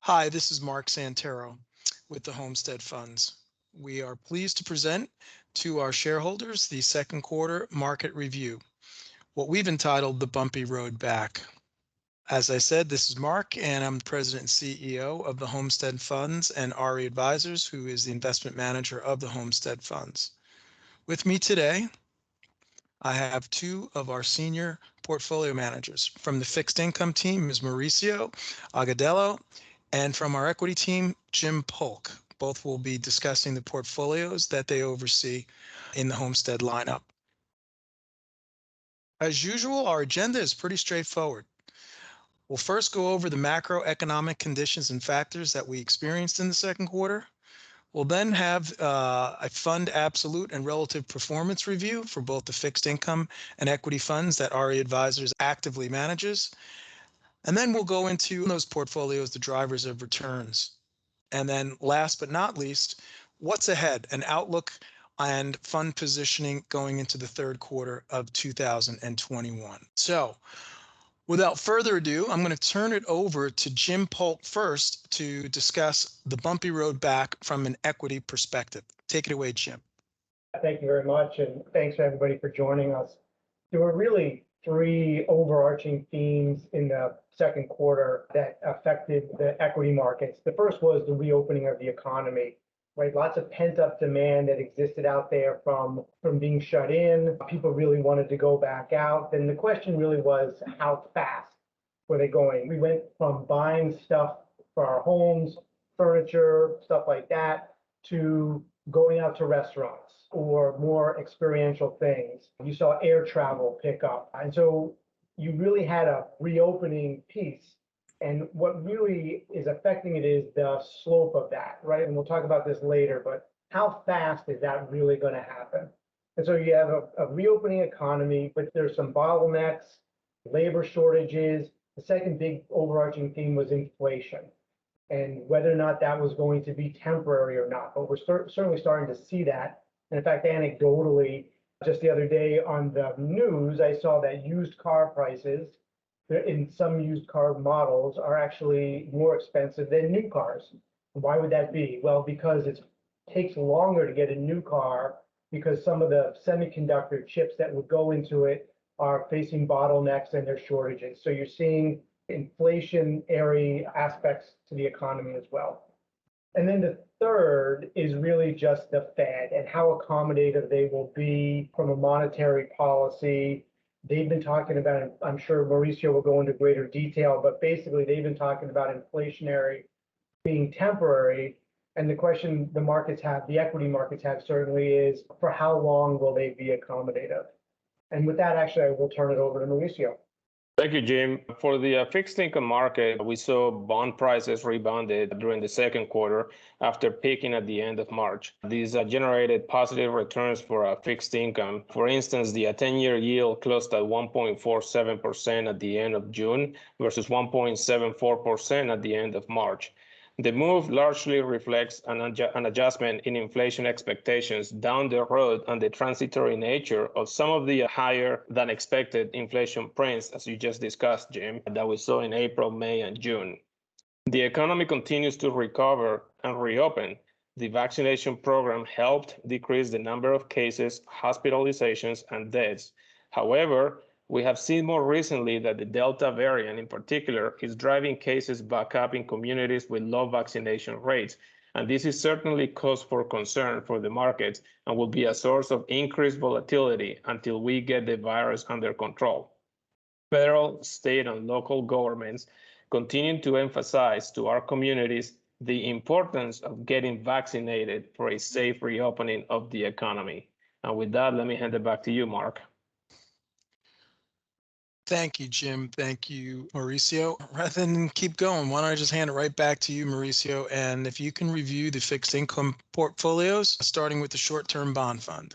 Hi, this is Mark Santero with the Homestead Funds. We are pleased to present to our shareholders the second quarter market review, what we've entitled the Bumpy Road Back. As I said, this is Mark, and I'm the president and CEO of the Homestead Funds and RE Advisors, who is the investment manager of the Homestead Funds. With me today, I have two of our senior portfolio managers. From the fixed income team is Mauricio Agudelo, and from our equity team, Jim Polk. Both will be discussing the portfolios that they oversee in the Homestead lineup. As usual, our agenda is pretty straightforward. We'll first go over the macroeconomic conditions and factors that we experienced in the second quarter. We'll then have a fund absolute and relative performance review for both the fixed income and equity funds that RE Advisors actively manages. And then we'll go into those portfolios, the drivers of returns. And then last but not least, what's ahead, an outlook and fund positioning going into the third quarter of 2021. So without further ado, I'm going to turn it over to Jim Polk first to discuss the bumpy road back from an equity perspective. Take it away, Jim. Thank you very much, and thanks everybody for joining us. There were really three overarching themes in the second quarter that affected the equity markets. The first was the reopening of the economy, right? Lots of pent-up demand that existed out there from being shut in. People really wanted to go back out. And the question really was, how fast were they going? We went from buying stuff for our homes, furniture, stuff like that, to going out to restaurants or more experiential things. You saw air travel pick up. And so you really had a reopening piece. And what really is affecting it is the slope of that, right? And we'll talk about this later, but how fast is that really going to happen? And so you have a reopening economy, but there's some bottlenecks, labor shortages. The second big overarching theme was inflation and whether or not that was going to be temporary or not. But we're certainly starting to see that. And in fact, anecdotally, just the other day on the news, I saw that used car prices in some used car models are actually more expensive than new cars. Why would that be? Well, because it takes longer to get a new car because some of the semiconductor chips that would go into it are facing bottlenecks and there's shortages. So you're seeing inflationary aspects to the economy as well. And then the third is really just the Fed and how accommodative they will be from a monetary policy. They've been talking about, I'm sure Mauricio will go into greater detail, but basically they've been talking about inflationary being temporary. And the question the markets have, the equity markets have certainly is, for how long will they be accommodative? And with that, actually, I will turn it over to Mauricio. Thank you, Jim. For the fixed income market, we saw bond prices rebounded during the second quarter after peaking at the end of March. These generated positive returns for fixed income. For instance, the 10-year yield closed at 1.47% at the end of June versus 1.74% at the end of March. The move largely reflects an adjustment in inflation expectations down the road and the transitory nature of some of the higher than expected inflation prints, as you just discussed, Jim, that we saw in April, May, and June. The economy continues to recover and reopen. The vaccination program helped decrease the number of cases, hospitalizations, and deaths. However, we have seen more recently that the Delta variant in particular is driving cases back up in communities with low vaccination rates. And this is certainly cause for concern for the markets and will be a source of increased volatility until we get the virus under control. Federal, state, and local governments continue to emphasize to our communities the importance of getting vaccinated for a safe reopening of the economy. And with that, let me hand it back to you, Mark. Thank you, Jim. Thank you, Mauricio. Rather than keep going, why don't I just hand it right back to you, Mauricio, and if you can review the fixed income portfolios, starting with the short-term bond fund.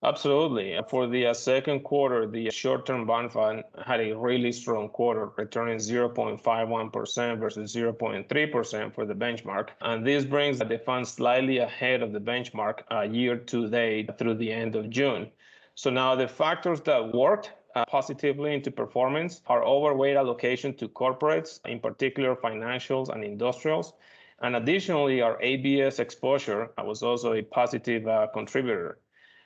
Absolutely. For the second quarter, the short-term bond fund had a really strong quarter, returning 0.51% versus 0.3% for the benchmark. And this brings the fund slightly ahead of the benchmark year to date through the end of June. So now the factors that worked positively into performance, our overweight allocation to corporates, in particular financials and industrials. And additionally, our ABS exposure was also a positive contributor.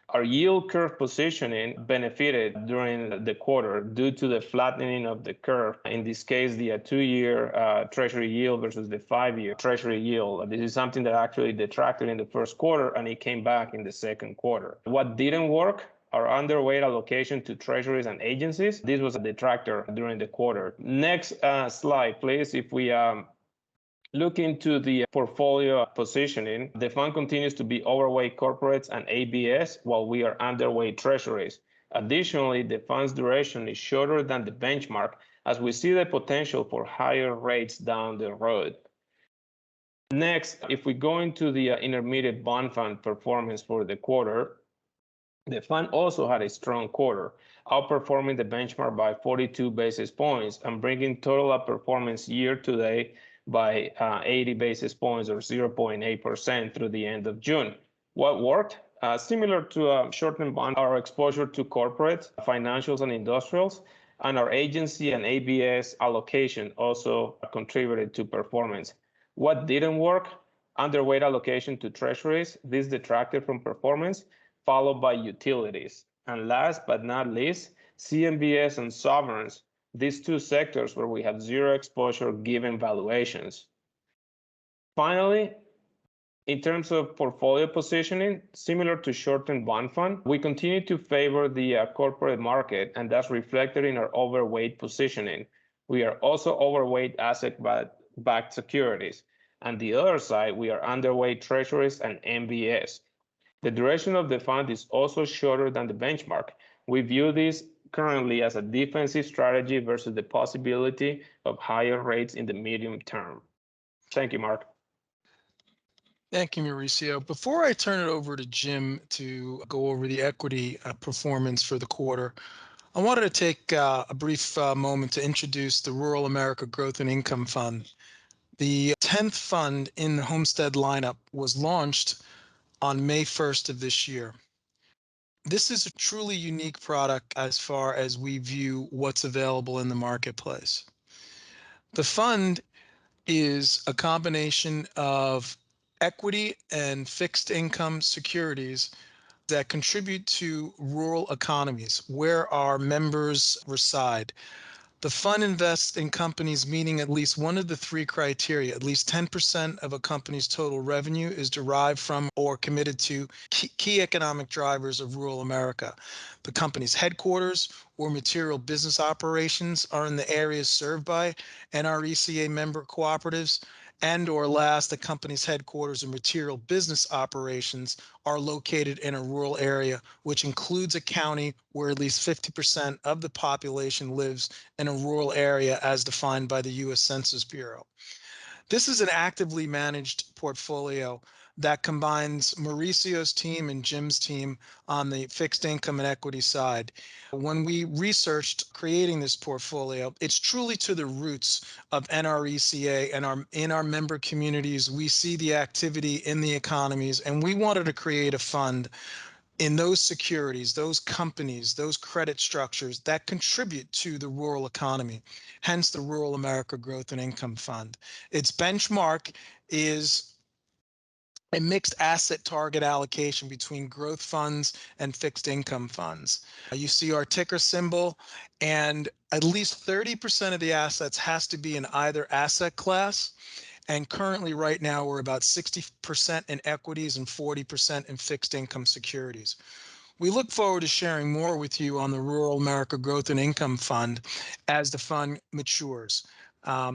Our yield curve positioning benefited during the quarter due to the flattening of the curve. In this case, the 2-year Treasury yield versus the 5-year Treasury yield. This is something that actually detracted in the first quarter, and it came back in the second quarter. What didn't work? Our underweight allocation to treasuries and agencies. This was a detractor during the quarter. Next slide, please. If we look into the portfolio positioning, the fund continues to be overweight corporates and ABS while we are underweight treasuries. Additionally, the fund's duration is shorter than the benchmark as we see the potential for higher rates down the road. Next, if we go into the intermediate bond fund performance for the quarter, the fund also had a strong quarter, outperforming the benchmark by 42 basis points and bringing total outperformance year to date by 80 basis points or 0.8% through the end of June. What worked? Similar to short-term bond, our exposure to corporates, financials, and industrials, and our agency and ABS allocation also contributed to performance. What didn't work? Underweight allocation to treasuries. This detracted from performance, followed by utilities. And last but not least, CMBS and sovereigns. These two sectors where we have zero exposure given valuations. Finally, in terms of portfolio positioning, similar to short-term bond fund, we continue to favor the corporate market, and that's reflected in our overweight positioning. We are also overweight asset-backed securities. On the other side, we are underweight treasuries and MBS. The duration of the fund is also shorter than the benchmark. We view this currently as a defensive strategy versus the possibility of higher rates in the medium term. Thank you, Mark. Thank you, Mauricio. Before I turn it over to Jim to go over the equity performance for the quarter, I wanted to take a brief moment to introduce the Rural America Growth and Income Fund. The 10th fund in the Homestead lineup was launched on May 1st of this year. This is a truly unique product as far as we view what's available in the marketplace. The fund is a combination of equity and fixed income securities that contribute to rural economies where our members reside. The fund invests in companies meeting at least one of the three criteria. At least 10% of a company's total revenue is derived from or committed to key economic drivers of rural America. The company's headquarters or material business operations are in the areas served by NRECA member cooperatives, and or last, the company's headquarters and material business operations are located in a rural area, which includes a county where at least 50% of the population lives in a rural area as defined by the U.S. Census Bureau. This is an actively managed portfolio that combines Mauricio's team and Jim's team on the fixed income and equity side. When we researched creating this portfolio, it's truly to the roots of NRECA, and in our member communities, we see the activity in the economies, and we wanted to create a fund in those securities, those companies, those credit structures that contribute to the rural economy, hence the Rural America Growth and Income Fund. Its benchmark is a mixed asset target allocation between growth funds and fixed income funds. You see our ticker symbol, and at least 30% of the assets has to be in either asset class. And currently right now we're about 60% in equities and 40% in fixed income securities. We look forward to sharing more with you on the Rural America Growth and Income Fund as the fund matures.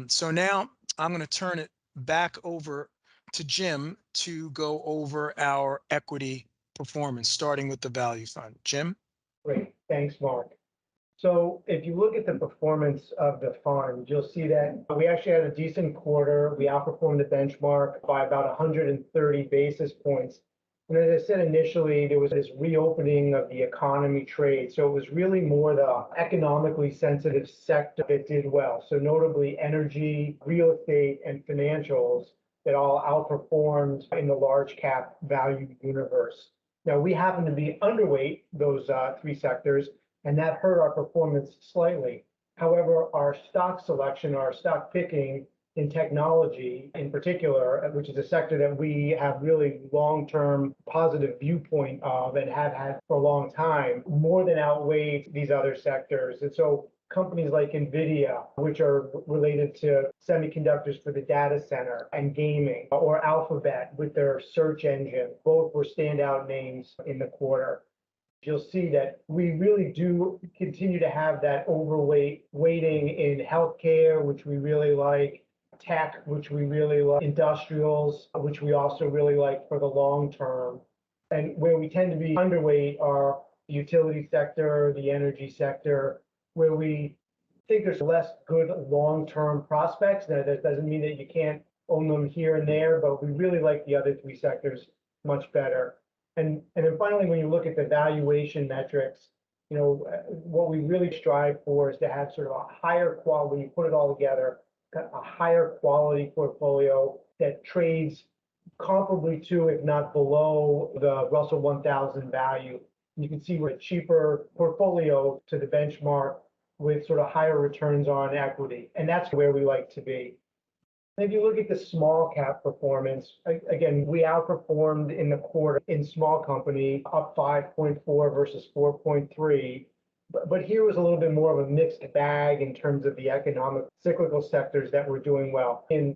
So now I'm going to turn it back over to Jim to go over our equity performance, starting with the value fund. Jim? Great, thanks, Mark. So if you look at the performance of the fund, you'll see that we actually had a decent quarter. We outperformed the benchmark by about 130 basis points. And as I said initially, there was this reopening of the economy trade. So it was really more the economically sensitive sector that did well. So notably energy, real estate, and financials that all outperformed in the large cap value universe. Now, we happen to be underweight those three sectors, and that hurt our performance slightly. However, our stock selection, our stock picking in technology in particular, which is a sector that we have really long-term positive viewpoint of and have had for a long time, more than outweighed these other sectors. And so companies like NVIDIA, which are related to semiconductors for the data center and gaming, or Alphabet with their search engine, both were standout names in the quarter. You'll see that we really do continue to have that overweight weighting in healthcare, which we really like, tech, which we really like, industrials, which we also really like for the long term. And where we tend to be underweight are the utility sector, the energy sector, where we think there's less good long-term prospects. Now, that doesn't mean that you can't own them here and there, but we really like the other three sectors much better. And then finally, when you look at the valuation metrics, what we really strive for is to have sort of a higher quality, when you put it all together, a higher quality portfolio that trades comparably to, if not below, the Russell 1000 value. You can see we're a cheaper portfolio to the benchmark with sort of higher returns on equity. And that's where we like to be. If you look at the small cap performance, again, we outperformed in the quarter in small company, up 5.4 versus 4.3. But here was a little bit more of a mixed bag in terms of the economic cyclical sectors that were doing well. In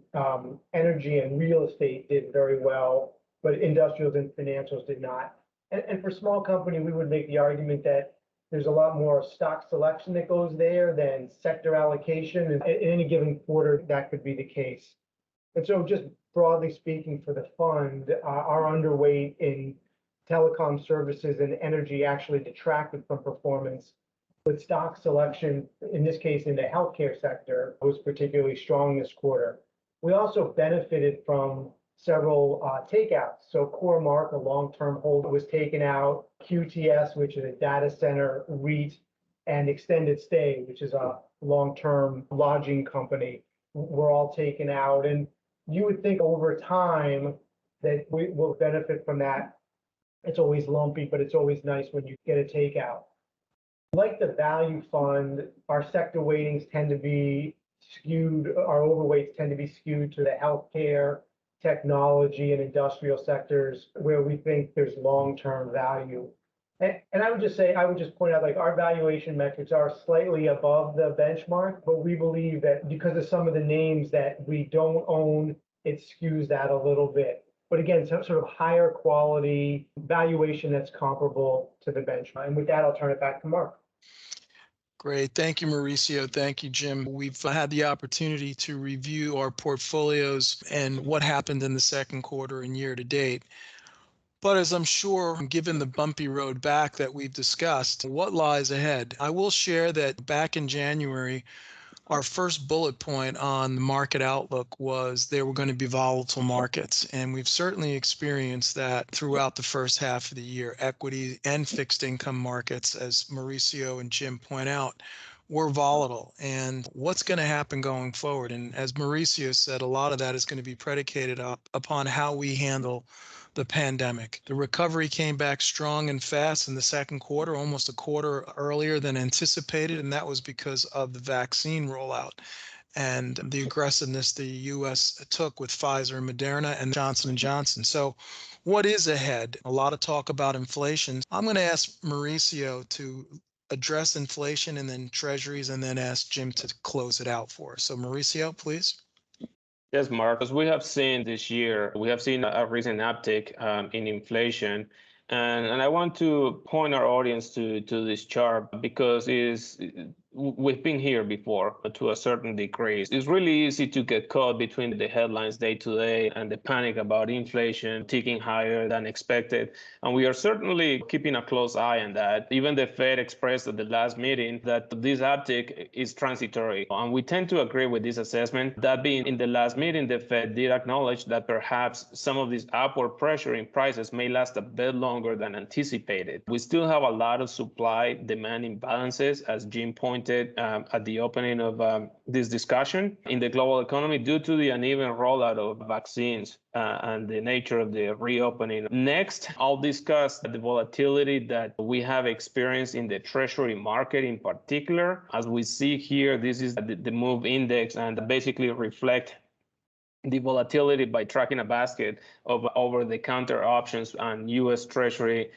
energy and real estate did very well, but industrials and financials did not. And for small company, we would make the argument that there's a lot more stock selection that goes there than sector allocation. And in any given quarter, that could be the case. And so just broadly speaking for the fund, our underweight in telecom services and energy actually detracted from performance. With stock selection, in this case in the healthcare sector, was particularly strong this quarter. We also benefited from several takeouts. So CoreMark, a long-term hold, was taken out. QTS, which is a data center REIT, and Extended Stay, which is a long-term lodging company, were all taken out. And you would think over time that we will benefit from that. It's always lumpy, but it's always nice when you get a takeout. Like the value fund, our sector weightings tend to be skewed, our overweights tend to be skewed to the healthcare, technology, and industrial sectors where we think there's long-term value. And I would just point out, like, our valuation metrics are slightly above the benchmark, but we believe that because of some of the names that we don't own, it skews that a little bit. But again, some sort of higher quality valuation that's comparable to the benchmark. And with that, I'll turn it back to Mark. Great. Thank you, Mauricio. Thank you, Jim. We've had the opportunity to review our portfolios and what happened in the second quarter and year to date. But as I'm sure, given the bumpy road back that we've discussed, what lies ahead? I will share that back in January, our first bullet point on the market outlook was there were going to be volatile markets. And we've certainly experienced that throughout the first half of the year. Equity and fixed income markets, as Mauricio and Jim point out, were volatile. And what's going to happen going forward? And as Mauricio said, a lot of that is going to be predicated upon how we handle the pandemic. The recovery came back strong and fast in the second quarter, almost a quarter earlier than anticipated, and that was because of the vaccine rollout and the aggressiveness the U.S. took with Pfizer and Moderna and Johnson & Johnson. So what is ahead? A lot of talk about inflation. I'm going to ask Mauricio to address inflation and then treasuries, and then ask Jim to close it out for us. So Mauricio, please. Yes, Mark, as we have seen this year, we have seen a recent uptick in inflation. And I want to point our audience to this chart because we've been here before to a certain degree. It's really easy to get caught between the headlines day to day and the panic about inflation ticking higher than expected. And we are certainly keeping a close eye on that. Even the Fed expressed at the last meeting that this uptick is transitory. And we tend to agree with this assessment. That being, in the last meeting, the Fed did acknowledge that perhaps some of this upward pressure in prices may last a bit longer than anticipated. We still have a lot of supply-demand imbalances, as Jim pointed pointed at the opening of this discussion in the global economy due to the uneven rollout of vaccines and the nature of the reopening. Next, I'll discuss the volatility that we have experienced in the Treasury market in particular. As we see here, this is the MOVE index and basically reflect the volatility by tracking a basket of over-the-counter options on U.S. Treasury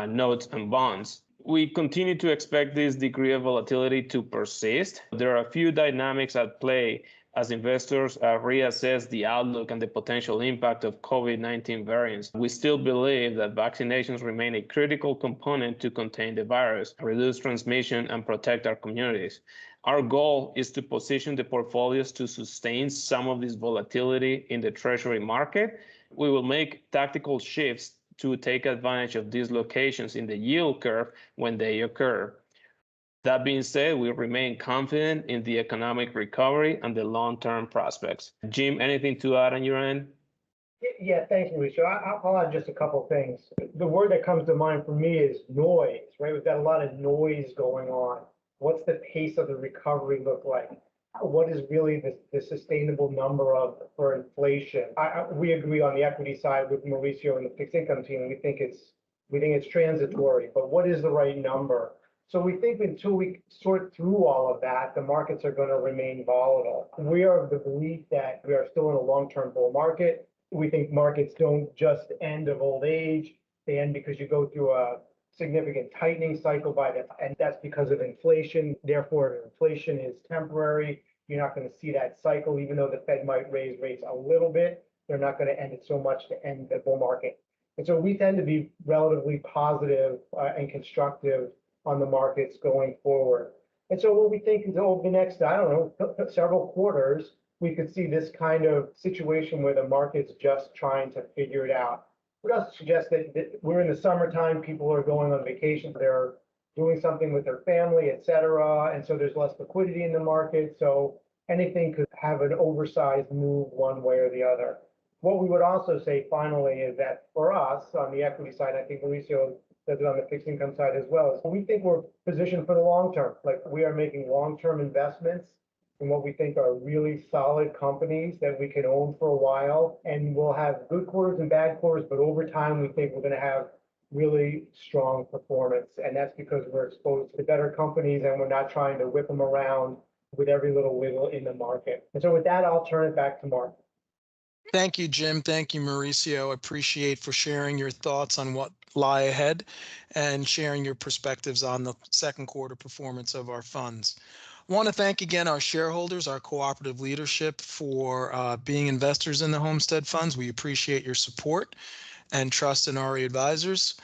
notes and bonds. We continue to expect this degree of volatility to persist. There are a few dynamics at play as investors reassess the outlook and the potential impact of COVID-19 variants. We still believe that vaccinations remain a critical component to contain the virus, reduce transmission, and protect our communities. Our goal is to position the portfolios to sustain some of this volatility in the Treasury market. We will make tactical shifts to take advantage of dislocations in the yield curve when they occur. That being said, we remain confident in the economic recovery and the long-term prospects. Jim, anything to add on your end? Yeah, thanks, Mauricio. I'll add just a couple of things. The word that comes to mind for me is noise, right? We've got a lot of noise going on. What's the pace of the recovery look like? What is really the sustainable number for inflation? We agree on the equity side with Mauricio and the fixed income team. We think it's transitory, but what is the right number? So we think until we sort through all of that, the markets are going to remain volatile. We are of the belief that we are still in a long-term bull market. We think markets don't just end of old age. They end because you go through a significant tightening cycle and that's because of inflation. Therefore, if inflation is temporary, you're not going to see that cycle, even though the Fed might raise rates a little bit. They're not going to end it so much to end the bull market. And so we tend to be relatively positive and constructive on the markets going forward. And so what we think is over the next, several quarters, we could see this kind of situation where the market's just trying to figure it out. Would also suggest that we're in the summertime, people are going on vacation, they're doing something with their family, et cetera, and so there's less liquidity in the market, so anything could have an oversized move one way or the other. What we would also say finally is that for us on the equity side, I think Mauricio says it on the fixed income side as well, is we think we're positioned for the long term. Like we are making long-term investments in what we think are really solid companies that we can own for a while, and we'll have good quarters and bad quarters, but over time we think we're going to have really strong performance, and that's because we're exposed to better companies and we're not trying to whip them around with every little wiggle in the market. And so with that, I'll turn it back to Mark. Thank you, Jim. Thank you, Mauricio. Appreciate for sharing your thoughts on what lie ahead and sharing your perspectives on the second quarter performance of our funds. I want to thank again our shareholders, our cooperative leadership for being investors in the Homestead Funds. We appreciate your support and trust in our advisors.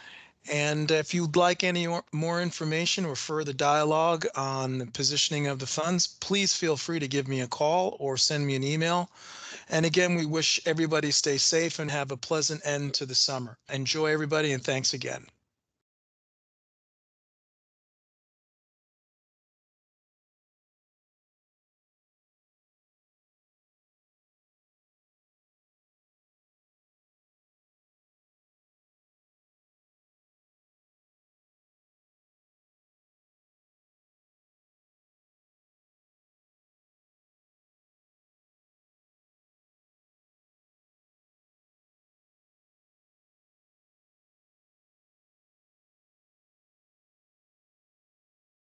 And if you'd like any more information or further dialogue on the positioning of the funds, please feel free to give me a call or send me an email. And again, we wish everybody stay safe and have a pleasant end to the summer. Enjoy, everybody, and thanks again.